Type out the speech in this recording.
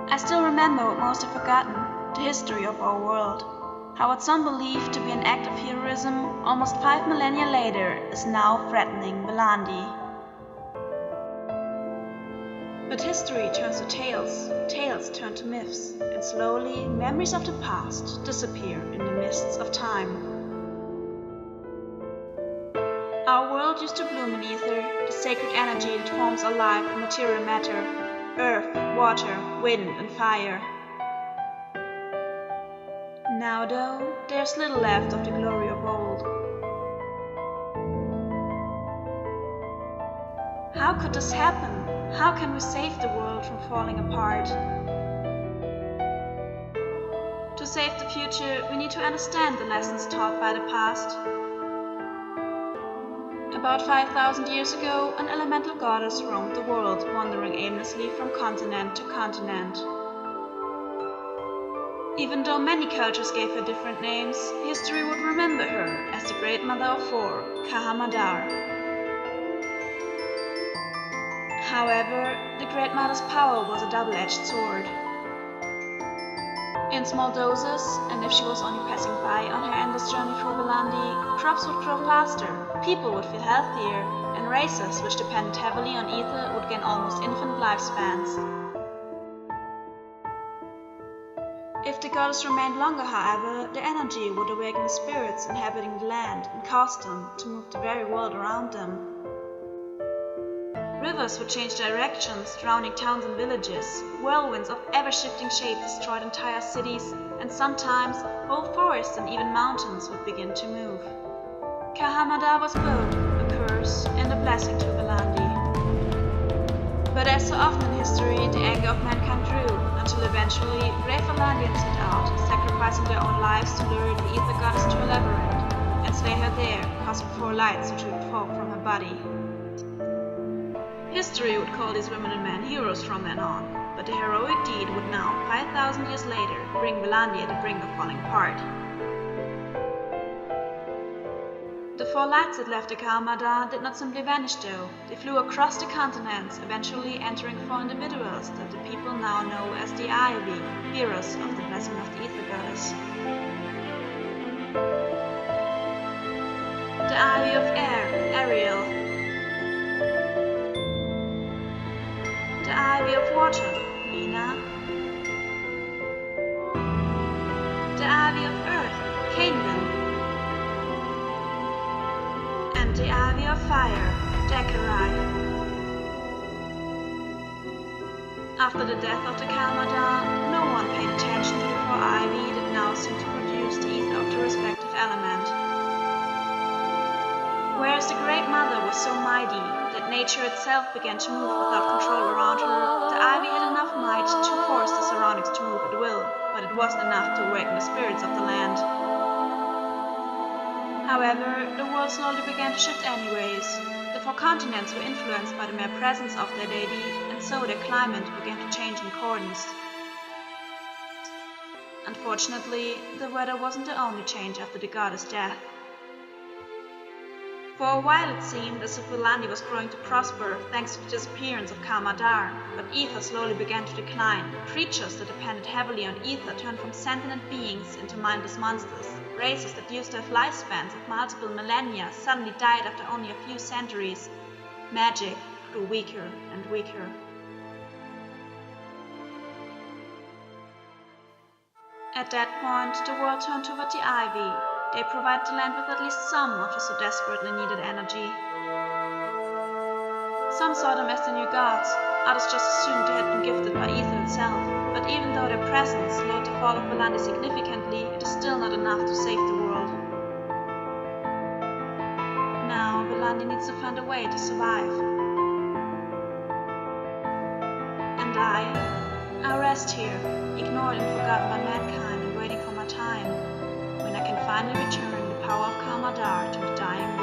I still remember what most have forgotten, the history of our world. How what some believed to be an act of heroism, almost 5 millennia later, is now threatening Belandi. But history turns to tales, tales turn to myths, and slowly memories of the past disappear in the mists of time. Our world used to bloom in ether, the sacred energy that forms our life and material matter, earth, water, wind, and fire. Now, though, there's little left of the glory of old. How could this happen? How can we save the world from falling apart? To save the future, we need to understand the lessons taught by the past. About 5,000 years ago, an elemental goddess roamed the world, wandering aimlessly from continent to continent. Even though many cultures gave her different names, history would remember her as the Great Mother of Four, Kahamadar. However, the Great Mother's power was a double-edged sword. In small doses, and if she was only passing by on her endless journey through Belandi, crops would grow faster, people would feel healthier, and races which depended heavily on ether would gain almost infinite lifespans. If the goddess remained longer, however, the energy would awaken the spirits inhabiting the land and cause them to move the very world around them. Rivers would change directions, drowning towns and villages. Whirlwinds of ever-shifting shape destroyed entire cities, and sometimes whole forests and even mountains would begin to move. Kahamadar was both a curse and a blessing to Belandi. But as so often in history, the anger of mankind grew, until eventually brave Belandians set out, sacrificing their own lives to lure the ether goddess to a labyrinth, and slay her there, causing 4 lights which would fall from her body. History would call these women and men heroes from then on, but the heroic deed would now, 5,000 years later, bring Belandi at the brink of falling apart. The 4 lights that left the Kahamadar did not simply vanish though, they flew across the continents, eventually entering 4 individuals that the people now know as the Ivy, heroes of the blessing of the ether goddess. The Ivy of Air, Ariel. The Ivy of Water, Lina. The Ivy of Earth, Cainvin. And the Ivy of Fire, Dekarai. After the death of the Kahamadar, no one paid attention to the 4 Ivy that now seemed to produce the ether of the respective element. Whereas the Great Mother was so mighty that nature itself began to move without control around her, the Ivy had enough might to force the surroundings to move at will, but it wasn't enough to awaken the spirits of the land. However, the world slowly began to shift anyways. The 4 continents were influenced by the mere presence of their deity, and so their climate began to change in accordance. Unfortunately, the weather wasn't the only change after the goddess' death. For a while it seemed as if Belandi was growing to prosper thanks to the disappearance of Kahamadar, but ether slowly began to decline. Creatures that depended heavily on ether turned from sentient beings into mindless monsters. Races that used to have lifespans of multiple millennia suddenly died after only a few centuries. Magic grew weaker and weaker. At that point, the world turned toward the Ivy. They provide the land with at least some of the so desperately needed energy. Some saw them as the new gods, others just assumed they had been gifted by ether itself. But even though their presence slowed the fall of Belandi significantly, it is still not enough to save the world. Now, Belandi needs to find a way to survive. And I rest here, ignored and forgotten by mankind and waiting for my time, when I can finally return the power of Kahamadar to the dying